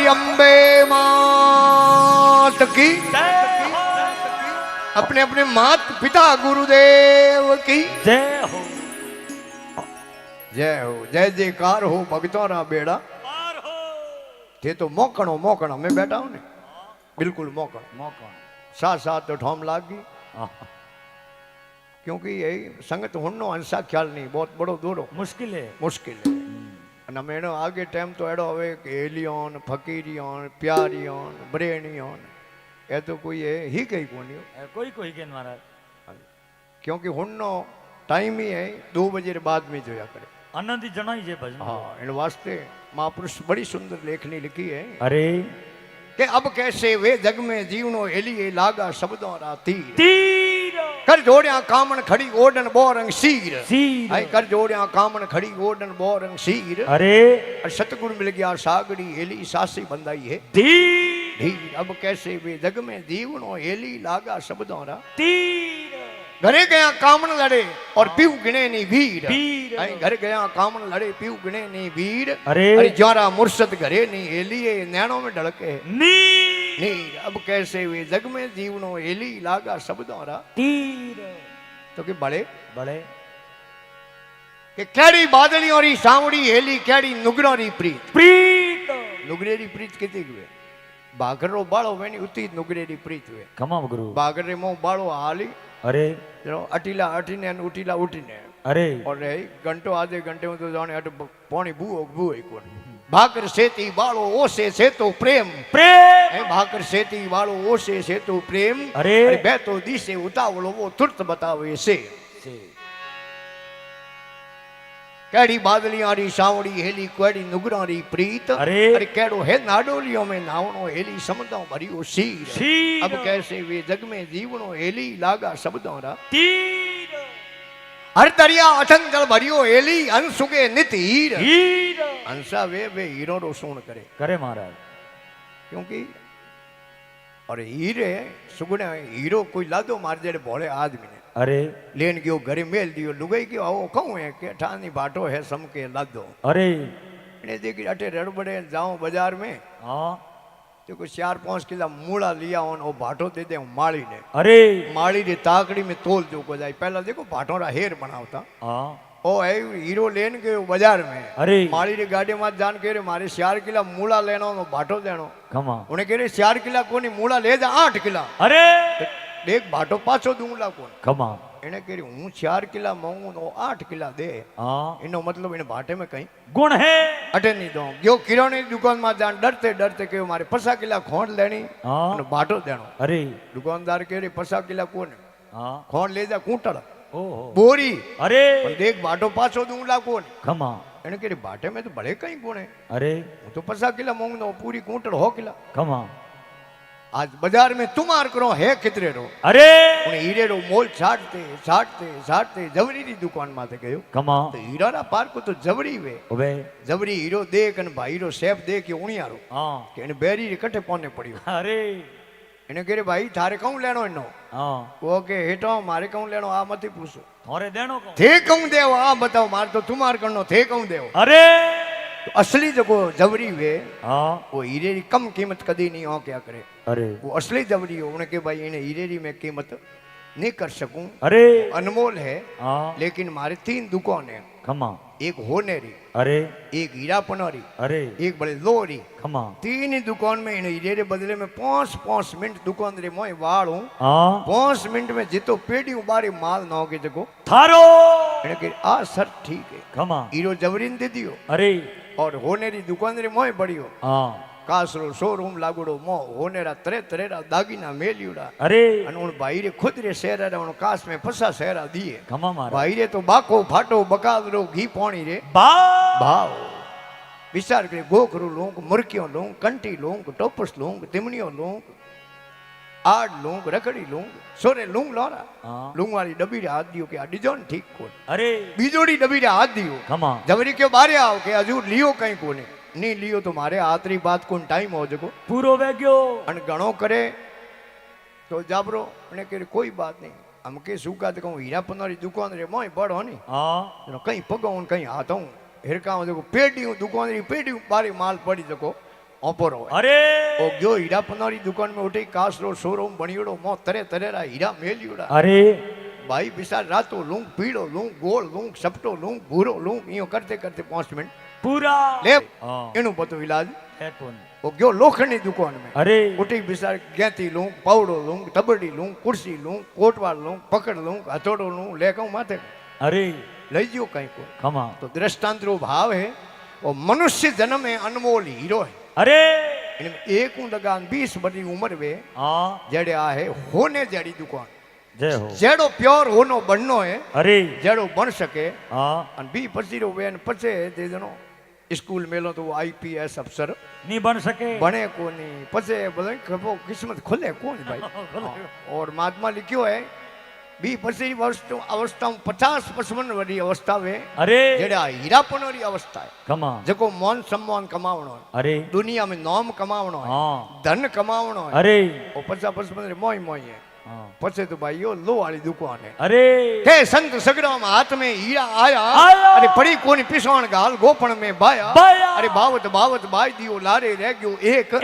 अम्बे मात की, अपने अपने मात पिता गुरुदेव की जय हो। जय हो। जय जयकार हो भगतों रा बेड़ा पार हो। थे तो मोकणो मोकणो मैं बैठा हूं ने बिल्कुल मोकण मौका साथ साथ तो ठोम लाग गई आहा, क्योंकि यही संगत हुन्नो अंसा ख्याल नहीं बहुत बड़ो दूरो मुश्किल है। मुश्किल है અને મેનો આગે ટાઈમ તો એડો હવે કે હેલિયોન ફકીરિયોન પ્યારિયોન બ્રેણિયોન એ તો કોઈ ही कहीं कोनी कोई कोई के महाराज क्योंकि हुन्नो टाइम ही है 2 बजे रे बाद में जोया करे आनंद ही जनाई जे भजन। हाँ इन वास्ते महापुरुष बड़ी सुंदर लेखनी लिखी है अरे कि अब कैसे वे जग में जीवनो एलिए लागा शब्दों रा तीर तीर कर जोड़िया कामन खड़ी ओडन बोरंग सीर सीर आई कर जोड़िया कामन खड़ी ओडन बोरंग सीर अरे और सतगुरु मिल गया सागड़ी एली सासी बंदाई है धीर धीर अब कैसे वे जग में जीवनो एली लागा शब्दों रा तीर घरे गया कामन लड़े और पीऊ गिने नी वीर वीर। आई घर गया कामन लड़े पीऊ गिने नी वीर अरे अरे ज्वारा मुर्शद घरे नी एलिए नैनों में ढड़के नीर नीर अब कैसे वे जग में जीवनो एली लागा शब्दों रा तीर तो कि बड़े बड़े कि कैडी बादली और सावड़ी हेली कैडी नुगरो री प्रीत प्रीत नुगरे री प्रीत कितनी हुए बागर रो बाड़ो वेनी उती नुगरे री प्रीत हुए कमा गुरु बागर रे मो बाड़ो हाली अरे जरो अटीला अटीने न उटीला उटीने अरे और रे घंटो आधे घंटे में तो जाने अट पानी बूओ बूए कोन भाकर सेती बाड़ो ओसे से तो प्रेम प्रेम ए भाकर सेती बाड़ो ओसे से तो प्रेम अरे बे तो दिसे उतावलो वो तुरत बतावे से कैडी बादलियां री सावड़ी हेली क्वेडी नुगरा री प्रीत अरे कैडो है नाडोलियों में नावनो हेली समदों भरियो सीर शीर अब कैसे वे जग में जीवनो हेली लागा शब्दों रा तीर हर दरिया अथन जल भरियो हेली अंसुगे नित हीर हीर अंसा वे हीरो रो सोण करे करे महाराज क्योंकि और हीरे सुगने हीरो कोई लादो मार जेड़े भोले आदमी ने अरे लेन गयो घरे मेल दियो लुगाई गयो आओ कहूं है के ठानी बाटो है समके लादो अरे ने देखी अटे रड़बड़े जाऊं बाजार में हाँ तो कोई 4-5 किलो मूला लिया और वो भाटो दे दे माली ने अरे माली री ताकड़ी में तोल जो को जाए पहला देखो भाटो रा हेर बनावता हाँ ओ है हीरो लेन गयो बाजार में अरे माली री गाड़ी में जान के रे मारे 4 किलो मूला लेनो नो भाटो देनो कमा उन्हें कह रहे 4 किलो कोनी मूला ले जा 8 किलो अरे देख भाटो पाछो दूंगा कोन कमा એને કે હું 4 કિલા માંગુ તો 8 કિલા દે हाँ એનો મતલબ એને ભાટે में કઈ गुण है અટે નહીં દો ગયો કિરાણી દુકાન માં જાન ડરતે ડરતે કે મારે 50 કિલા ખોંડ લેણી हाँ અને ભાટો દેણો अरे દુકાનદાર કે રે 50 કિલા કોને हाँ ખોંડ ले जा કૂંટળ ओहो बोरी अरे પણ देख भाटो पाछो दूंगा कोने कमा એને કે ભાટે में तो भले कहीं कोने अरे હું तो 50 किला માંગુ तो पूरी कूंटड़ हो किला कमा आज बाजार में तुमार करो है कितरे रो अरे उन्हें हीरे रो मोल छाटते छाटते छाटते जवरी री दुकान माथे गयो कमा तो हीरा रा पार को तो जवरी वे ओबे जबरी हीरो देख अन भाई रो सेफ देख उणियारो हाँ के इन बेरी रे कठे पोने पड़ियो अरे इने केरे भाई थारे कहूं लेनो इनो हाँ वो के हेठो मारे कहूं लेनो आ मती पूछो थोड़े देनो को थे कहूं देव आ बताओ मार तो तुम्हार करनो थे कहूं देव अरे तो असली जको जबरी वे हाँ वो हीरे री कम कीमत कदी नहीं हो क्या करे अरे वो असली जबरी हो उन्हें के भाई इन्हें हीरे री में कीमत नहीं कर सकूं अरे अनमोल है हाँ लेकिन मारे 3 दुकान है कमा एक होनेरी अरे एक हीरा पनोरी अरे एक बड़े लोरी कमा 3 ही दुकान में इन्हें हीरे रे बदले में 5 मिनट दुकान रे मोय वाड़ हूं हाँ 5 मिनट में जितो पेड़ी बारी माल ना के जगो थारो इन्हें के आ सर ठीक है कमा हीरो जबरीन दे दियो अरे और होनेरी दुकान रे मोय बड़ियो हाँ कासरो शोरूम लागुड़ो मो होनेरा तरेरा दागीना मेलियोड़ा अरे अन उन भाई रे खुद रे शहरा रे उन कास में फसा शहरा दिए कमा मारा भाई रे तो बाको फाटो बकादरो घी पानी रे बा भाव विचार करे गोखरू लूंग मुर्कियों लूंग कंटी लूंग टोपस लूंग तिमनियों लूंग आड़ लूंग रखड़ी लूंग सोरे लूंग लोरा हाँ लूंग वाली डबी रे हाथ दियो के आ डिजोन ठीक कोन अरे बीजोड़ी डबी रे हाथ दियो कमा जबरी के बारे आओ के हजूर लियो कहीं कोने नहीं लियो तो मारे आतरी बात कोन टाइम हो जको पूरो वेग्यो अन गणो करे तो जाबरो ने के कोई बात नहीं हम के सूका तो कहूं हीरा पन्नारी दुकान रे मोय बड़ो नी हाँ कहीं पगाऊं कहीं हाथों हिरका देखो पेटियों दुकान री पेटियों बारी माल पड़ी जको ઓપરો હોય અરે ઓ ગયો હીરા પનારી દુકાન में उठी कासरो शोरूम बणियोड़ो मो तरे तरेरा हीरा मेलियोड़ा અરે भाई बिसार रातो लूंग पीड़ो लूंग गोल लूंग सपटो लूंग भूरो लूंग यो करते करते 5 मिनट પૂરા ले હા एनु बतो इलाज હેડફોન वो गयो लोखंड की दुकान में અરે उठी बिसार गैती लूंग पावड़ो लूंग तबड़ी लूंग कुर्सी लूंग कोटवाल लूंग पकड़ लूंग हथौड़ो लूंग ले कहूं माथे અરે लई जियो कहीं को ખમા तो दृष्टांतरो भाव है वो मनुष्य जन्म में अनमोल हीरो है અરે इनमें एक लगान 20 बड़ी उम्र में હા जड़े आ है होने जड़ी दुकान જય હો जेड़ो प्योर होनो बननो है અરે जेड़ो बन सके હા अन बी पसीरो वेन पचे दे जनो स्कूल मेलो तो आईपीएस अफसर ની બન શકે बने कोनी पचे बोले खबो किस्मत खुले कौन भाई हाँ, और महात्मा लिखियो है बी पसी अवस्था 50% वाली अवस्था में અરે जेड़ा हीरापनोरी अवस्था है ખમા जको मान सम्मान कमावणो है અરે दुनिया में नाम कमावणो है હા धन कमावणो है અરે और 50% मोई मोई है હા पचे तो भाई यो लो वाली दुकान है અરે हे संत सगराम हाथ में हीरा आया आया। अरे पड़ी कोनी पिसवाण गाल गोपण में बाया बाया। अरे बावत बावत बाई दियो लारे रह गयो एक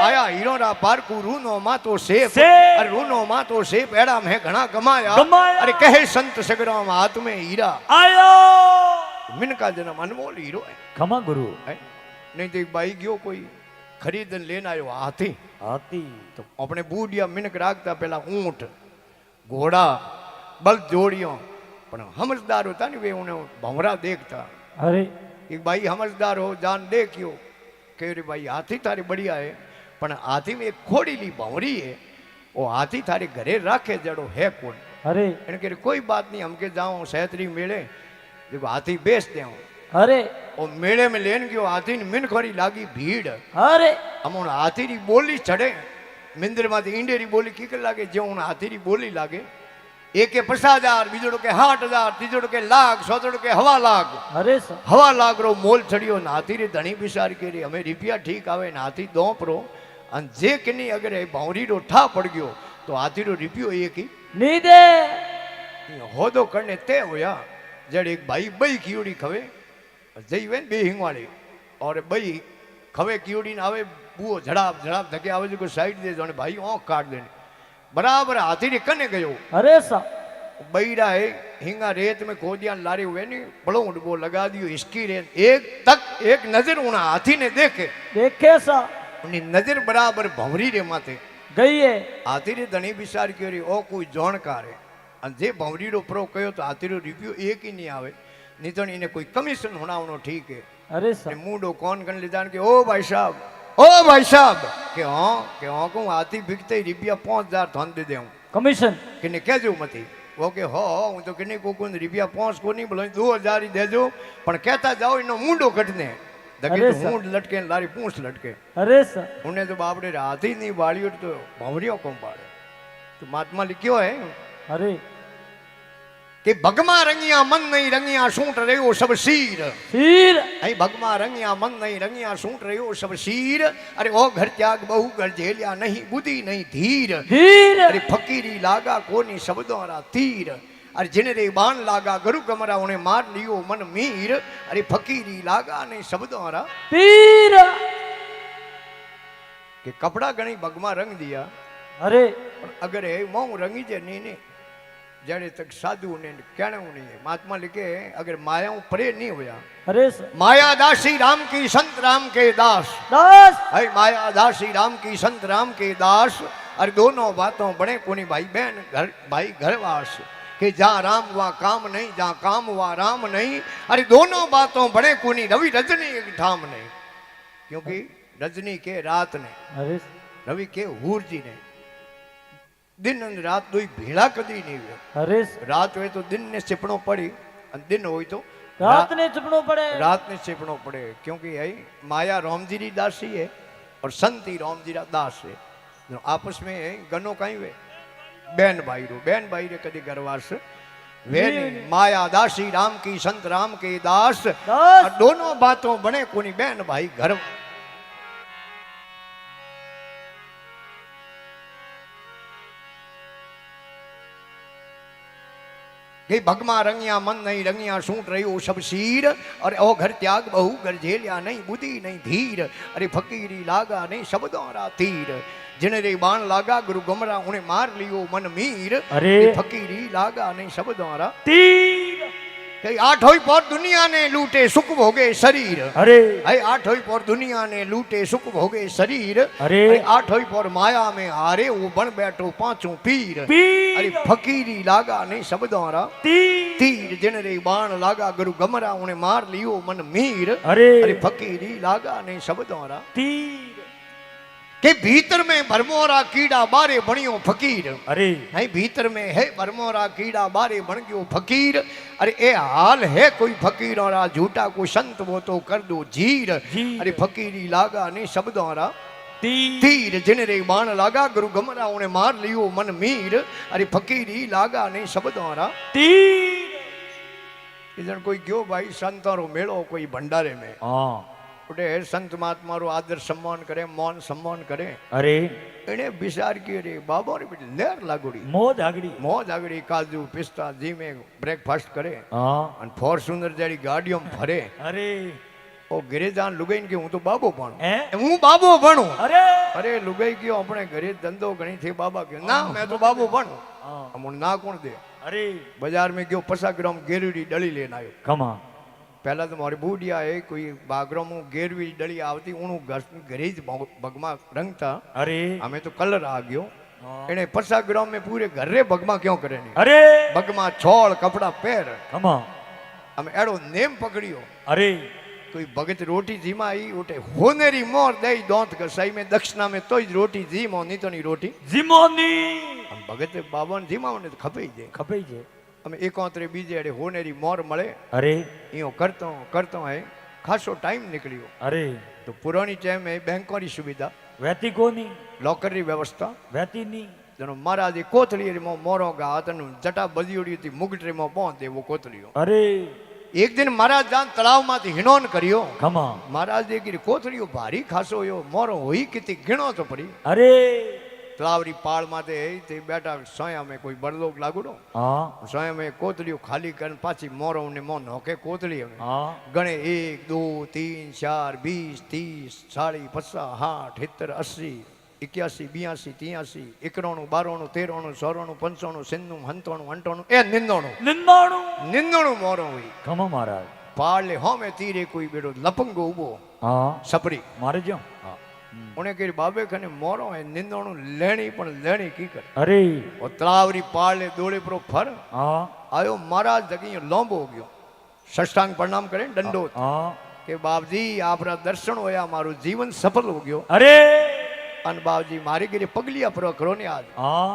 आया हीरो रा पारकू रूनो मा तो सेप सेप। अरे रूनो मा तो सेप एड़ा में घना कमाया कमाया। अरे कहे संत सगराम हाथ में हीरा આયો मिन का जन्म अनमोल हीरो है, ખમા ગુરુ नहीं तो एक भाई गयो कोई खरीदन लेना आयो हाथी હાથી तो अपने बूढ़िया मिनक राखता पहला ऊंट घोड़ा बल जोड़ियों पर समझदार होता नहीं वे उन्हें भंवरा देखता અરે एक भाई समझदार हो जान देखियो कह रे भाई हाथी थारी बढ़िया है पर हाथी में एक खोड़ी ली भंवरी है वो हाथी थारे घरे राखे जड़ो है कौन અરે इन्हें कह कोई बात नहीं हमके जाओ सहतरी मेले देखो हाथी बेच दे અરે और मेले में लेन गयो हाथी ने मिन खरी लागी भीड़ અરે हम उन हाथी री बोली चढ़े मिंदर में इंडेरी बोली की लागे जो उन हाथी री बोली लागे एक के 50,000 बीजोड़ो के 60,000 तीजोड़ो के लाख सौतड़ो के 1,00,000 અરે સર 1,00,000 रो मोल चढ़ियो न हाथी रे धनी बिसार के रे हमें रुपया ठीक आवे न हाथी दोप रो अन जे किनी अगर ए भावरी रो ठा पड़ गयो तो हाथी रो रुपयो एक ही ની દે होदो करने ते होया जड़ एक भाई बई कीड़ी खवे जई वे बे हिंगवाड़ी और बई खवे कीड़ी न आवे बुओ झड़ाप झड़ाप धके आवे जो साइड दे जोने भाई ओंख काट देने बराबर हाथी रे कने गयो અરે સર बैरा है हिंगा रेत में खोदिया लारे हुए नहीं बड़ो वो लगा दियो इसकी रेत एक तक एक नजर उना हाथी ने देखे દેખે સર उन्हें नजर बराबर भंवरी रे माथे ગઈ હે हाथी रे धनी विचार क्यों रे ओ कोई जाणकार है अन जे भंवरी रो प्रो कयो तो हाथी रो रिव्यू एक ही नहीं आवे नहीं तो इन्हें कोई कमीशन होना ठीक है અરે ने સર मुंडो कौन कन ले जान के ओ भाई साहब के हाँ को हाथी बिकते ही रुपया 5,000 थन दे देऊं કમિશન किने कहजो मती वो के हो हूँ तो किन्हीं को रुपया 5 को नहीं बोलो 2,000 ही देजो पण कहता जाओ इनो मुंडो कटने अरे दगे सर। मुंड लटके लारी पूंछ लटके અરે સર उन्हें तो बापड़े हाथी नहीं बाड़ियो तो भंवरियो कौन पाड़े तो महात्मा लिखियो है અરે कि भगमा रंगिया मन नहीं रंगिया सूट रहो सब शीर સીર आई भगमा रंगिया मन नहीं रंगिया सूट रहो सब शीर अरे ओ घर त्याग बहु घर झेलिया नहीं बुद्धि नहीं धीर ધીર अरे फकीरी लागा कोनी शब्दों रा तीर अरे जिन रे बाण लागा गुरु कमरा उन्हें मार लियो मन मीर अरे फकीरी लागा नहीं शब्दों रा તીર कि कपड़ा गणी भगमा रंग दिया અરે पर अगर है मोह रंगी जे नहीं जड़े तक साधु ने कहना नहीं है महात्मा लिखे अगर माया परे नहीं होया અરે સર माया दासी राम की संत राम के दास દસ है माया दासी राम की संत राम के दास अरे दोनों बातों बड़े कोनी भाई बहन घर भाई घरवास कि जहाँ राम वहाँ काम नहीं जहाँ काम वहाँ राम नहीं अरे दोनों बातों बड़े कोनी रवि रजनी एक ठाम नहीं क्योंकि रजनी के रात ने અરે रवि के हूर जी ने दिन और रात दो भीड़ा कदी नहीं हुए અરે સર रात हुए तो दिन ने छिपणो पड़ी और दिन हो तो રાત ને ચૂપણું પડે रात ने छिपणो पड़े क्योंकि यही माया रामजी री दासी है और संत ही रामजी रा दास है जो आपस में गनो कहीं वे बहन भाई रे कदी गरवास वे नहीं माया दासी राम की संत राम के दास દસ और दोनों बातों बने कोनी बहन भाई घर કે ભગમાં રંગ્યા મન નહીં રંગ્યા સૂંટ રહ્યો સબ શીર અરે ઓ ઘર ત્યાગ બહુ ઘર ઝેલ્યા નહીં બુદ્ધિ નહીં ધીર અરે ફકીરી લાગા નહીં શબ્દોરા તીર जिने रे बाण लागा गुरु गमरा उन्हें मार लियो मन मीर अरे फकीरी लागा नहीं शब्दोरा तीर कई आठ होई पर दुनिया ने लूटे सुख भोगे शरीर अरे आठ होई पर दुनिया ने लूटे सुख भोगे शरीर अरे आठ होई पर माया में हारे वो बन बैठो पांचों पीर पीर अरे फकीरी लागा नहीं शब्दोरा तीर तीर जिने रे बाण लागा गुरु गमरा उन्हें मार लियो मन मीर अरे फकीरी लागा नहीं शब्दोरा तीर के भीतर में भरमोरा कीड़ा बारे बणियो फकीर अरे है भीतर में है भरमोरा कीड़ा बारे बन गयो फकीर अरे ए हाल है कोई फकीर और झूठा को संत वो तो कर दो जीर अरे फकीरी लागा ने शब्दों तीर जिन रे बाण लागा गुरु गमरा उन्हें मार लियो मन मीर अरे फकीरी लागा ने शब्दों तीर इधर कोई गयो भाई संतों मेड़ो कोई भंडारे में हाँ उठे संत महात्मा रो आदर सम्मान करे मौन सम्मान करे अरे એને વિચાર કે રે બાબા રે લેર લાગડી મોજ આગડી કાજુ પિસ્તા જીમે બ્રેકફાસ્ટ કરે હા અને ફોર્ચ્યુનર જેડી ગાડીઓમાં ફરે અરે ઓ ઘરે જાન લુગાઈને કે હું તો બાબો ભણું હે હું બાબો ભણું અરે લુગાઈ ગયો આપણે ઘરે ધંધો ઘણી થી બાબા કે ના મેં તો બાબો ભણું અમુન ના કોણ દે અરે બજાર में ગયો 50 ગ્રામ ગેરડી ડળી લઈને આવ્યો કમા पहला तो मारी बूढ़िया है कोई बागरों में गेरवी डली आवती उन घरे भगमा रंग था अरे हमें तो कलर आ गयो इन्हें 50 ग्राम में पूरे घरे भगमा क्यों करे नहीं अरे भगमा छोड़ कपड़ा पैर कमा हमें एड़ो नेम पकड़ियो अरे कोई भगत रोटी जीमा आई उठे होनेरी मोर दे दोंत कसाई में दक्षिणा में तो रोटी जीमो नहीं तो नहीं रोटी जीमोनी हम भगत बाबा जीमा ने तो खपे जे અમે એકોતરે બીજે અડે હોનેરી મોર મળે અરે ઈઓ કરતો હે ખાસો ટાઈમ નીકળ્યો અરે તો પુરાણી ટાઈમ में બેંકોની સુવિધા વેતી કોની લોકરની વ્યવસ્થા વેતી ની જનો મહારાજે કોથળી મો મોરો ગા તન જટા બદીઓડી હતી મુગટરે મો પોં દેવો કોથળીઓ અરે એક દિન મહારાજ જાન તળાવમાંથી હિણોન કર્યો ખમા મહારાજે કીધી કોથળીઓ ભારી ખાસો યો મોરો હોઈ કીતી ગીણો તો પડી અરે તળાવરી પાળ માથે તે બેઠા સોયા में कोई बड़लोक लागुडो हाँ सोया में कोतलियो खाली कर पाची मोरो ने मो नोके कोतली में हाँ गणे 1 2 3 4 20 30 40 50 60 70 80 81 82 83 91 92 93 94 95 96 97 98 એ નિંદોણું મોરો હોય કમા મહારાજ પાળે હોમે તીરે કોઈ બેડો લપંગો ઉભો हाँ સપરી मारे जो उन्हें कही बाबे खने मोरो है निंदोणु लेणी पण लेणी की कर अरे और तलावरी पाले दोड़े प्रो फर हाँ आयो महाराज जगी लोंबो हो गयो सष्टांग प्रणाम करे दंडो हाँ के बाबजी आपरा दर्शन होया मारो जीवन सफल हो गयो अरे अन बाबजी मारी गिरे पगलिया पर करो ने आज हाँ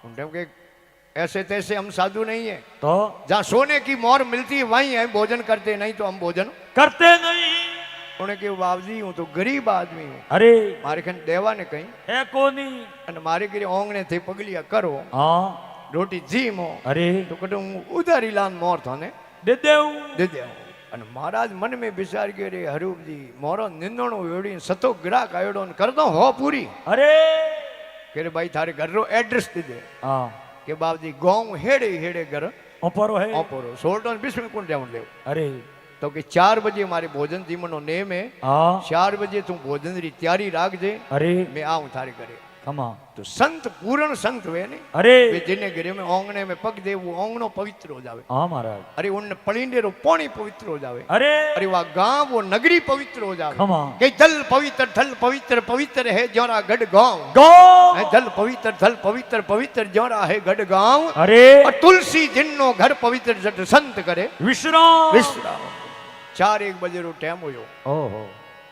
उनके के ऐसे तैसे हम साधु नहीं है तो जहाँ सोने की मोर मिलती है वहीं है भोजन करते नहीं तो हम भोजन करते नहीं उन्हें के बाबजी हूँ तो गरीब आदमी हूँ अरे मारे खन देवा ने कहीं है कोनी अन मारे गिरे ओंगने थे पगलिया करो हाँ रोटी जीमो अरे तो कटो उधारी लान मोर थाने दे दे अन महाराज मन में विचार के रे हरूप जी मोरो निंदणो वेड़ी सतो ग्राहक आयोडो कर दो हो पूरी अरे के रे भाई थारे घर रो एड्रेस दे दे हाँ के बाबजी गांव हेड़े हेड़े घर ओपरो है ओपरो 16 20 में कौन जावन ले अरे तो कि 4 बजे हमारे भोजन जीवनो नेम है हाँ 4 बजे तू भोजन री तैयारी राख दे अरे मैं आऊं थारे करे कमा तो संत पूर्ण संत वे ने अरे वे जिने घरे में ओंगने में पग दे वो ओंगनो पवित्र हो जावे हाँ महाराज अरे उन पलिंडे रो पानी पवित्र हो जावे अरे अरे वह गांव वो नगरी पवित्र हो जावे खमा के जल पवित्र थल पवित्र पवित्र है जोरा गढ़ गांव गो जल पवित्र थल पवित्र पवित्र जोरा है गढ़ गांव अरे और तुलसी जिन्नो घर पवित्र जट संत करे विश्राम 4-1 बजे रो टाइम होयो ओहो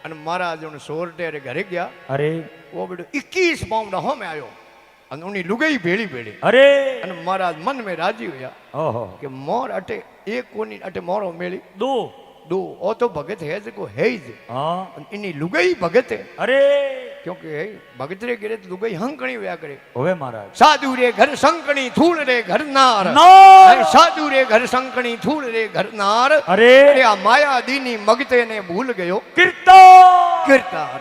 अन महाराज उन सोरटे रे घरे गया अरे वो बेटो 21 पाउंड हो में आयो अन उनी लुगाई भेड़ी भेड़ी अरे अन महाराज मन में राजी होया ओहो कि मोर अटे एक कोनी अटे मोरो मेली दो ओ तो भगत है जो है ही हाँ इनी लुगाई भगत है अरे क्योंकि है भगत रे गिरे लुगाई हंकणी व्या करे होवे महाराज साधु रे घर संकणी थूल रे घर नार नार साधु रे घर संकणी थूल रे घर नार अरे आ माया दीनी मगते ने भूल गयो कीर्तन कीर्तार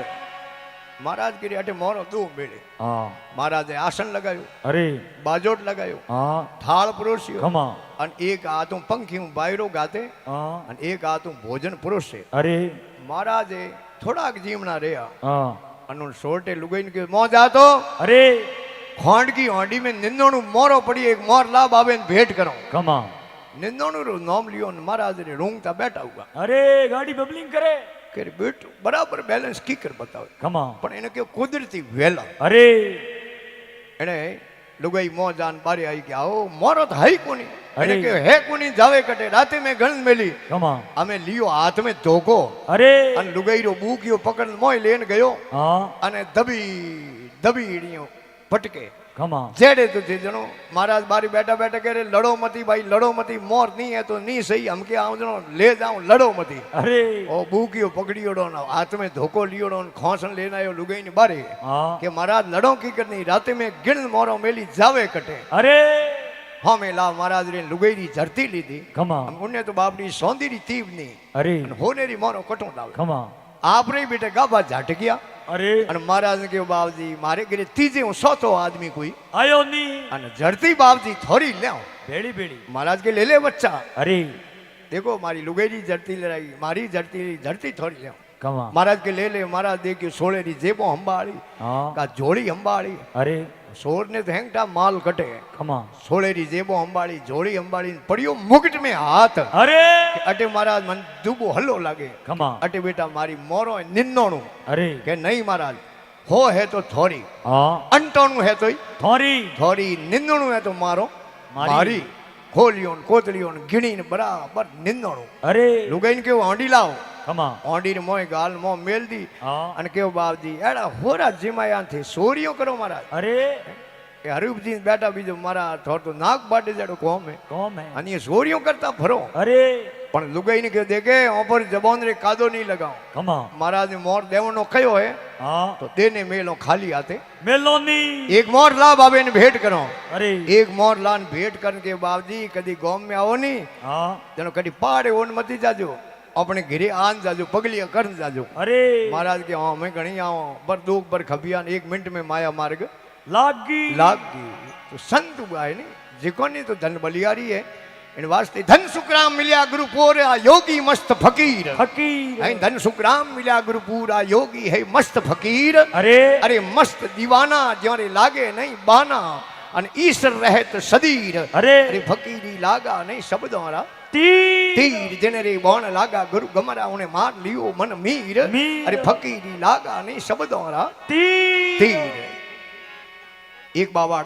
મહારાજ કરી અટે મોરો દો બેડે હા મહારાજે આસન લગાવ્યું, અરે બાજોટ લગાવ્યો, હા થાળ પરોસ્યો, ખમા અને એક હાથું પંખી હું બાયરો ગાતે હા અને એક હાથું ભોજન પરોસે. અરે મહારાજે થોડાક જીવના રહ્યા હા અને સોરટે લુગાઈને કે મો જાતો અરે ખોંડકી હોંડી में નિંદોણું મોરો પડી એક મોર લાભ આવે ને ભેટ કરો. ખમા નિંદોણું નામ લ્યો ને મહારાજ ને રૂંગતા બેઠા હુआ અરે ગાડી બબલિંગ કરે કે બેટું બરાબર બેલેન્સ કીકર બતાવે, ખમા પણ એને કે કુદરતી વેલા અરે એને લુગાઈ મો જાન બારે આવી કે આવો મોરો તો હઈ કોની. અરે. એને કે હે કોની જાવે કટે રાતે મેં ગણ મેલી ખમા અમે લિયો હાથ में ધોકો અરે અને લુગાઈરો બૂક્યો પકડ મોય લઈને ગયો હા અને દબી દબીડીઓ પટકે ખમા જેડે તો જે જણો મહારાજ બારી બેઠા બેઠા કહે લડો મતી ભાई लड़ो मती मोर नहीं है तो नहीं सही हम के आऊं जणो ले जाऊं लड़ो मती. અરે ओ बूकियो पकड़ियोड़ो ना हाथ में धोको लियोड़ो ने खोसन लेना आयो लुगाई ने बारे હા के महाराज लड़ो की करनी राते में गिण मोरो मेली जावे कटे. અરે हाँ में ला महाराज रे लुगाई री झरती लीधी ખમા हम उन्हें तो बापड़ी सौंदी री तीव नहीं અરે होने री मोरो कटो लावे ખમા आप रे बेटे गाबा झट गया અરે અને મહારાજ ને કહ્યું બાપજી મારે ઘરે ત્રીજે હું સોતો આદમી કોઈ આયો ની અને જડતી બાપજી થોડી લ્યો. ભેડી ભેડી महाराज के ले ले बच्चा અરે देखो मारी लुगाई जड़ती लड़ाई मारी जड़ती थोड़ी ले. ખમા महाराज के ले ले महाराज देखियो सोले री जेबो अंबाड़ी હા का जोड़ी अंबाड़ी અરે सोर ने तो हेंगटा माल कटे ખમા सोले री जेबो अंबाड़ी जोड़ी अंबाड़ी पड़ियो मुकुट में हाथ અરે अटे महाराज मन दुबो हल्लो लागे ખમા अटे बेटा मारी मोरो निन्नोणु અરે के नहीं महाराज हो है तो थोड़ी હા अंटोणु है तो થોરી थोड़ी निन्नोणु है तो मारो मारी। मारी खोलियो ने कोतलियो ने गिणी ने बराबर निन्नोणु અરે लुगाई के आंडी लाओ ખમા आंडी ने मोय गाल मो मेल दी હા અને કેવો બાપજી એડા હોરા જીમાયાથી સોરીઓ કરો મહારાજ. અરે એ હરીફજી બેઠા બીજો મારા થોર તો નાક બાટે જાડો કોમે કોમ હે અને એ સોરીઓ કરતા ફરો અરે પણ લુગાઈને કે દેખે ઓપર જબાન રે કાદો નહીં લગાઓ. ખમા महाराज ने मोर देवनो कयो है હા तो देने मेलो खाली आते મેલોની एक मोर ला बाबे ने भेंट करो. અરે एक मोर लान भेंट करने के बाबजी कदी गांव में आओ नहीं હા जनो कदी पाड़े ओन मती जाजो अपने घरे आन जाजो पगलिया कर जाजो. અરે महाराज के हाँ मैं घणी आओ बर दुख बर खबियान 1 मिनट में माया मार्ग લાગી लाग गई. तो संत गाय ने जिको नहीं तो धन बलियारी है इन वास्ते धन सुखराम मिल्या गुरुपुर आ योगी मस्त फकीर. ફકીર અહીં ધન સુખરામ મિલ્યા ગુરુપુર આ યોગી હે મસ્ત ફકીર. અરે અરે મસ્ત દીવાના જ્યારે લાગે નહીં બાના અને ઈશ્વર રહેત સદીર. અરે અરે ફકીરી લાગા નહીં શબ્દોરા તી तीर जेने रे बोन लागा गुरु गमरा उन्हें मार लियो मन मीर. मीर। अरे फकीरी लागा नहीं शब्दोरा તી तीर. एक बाबा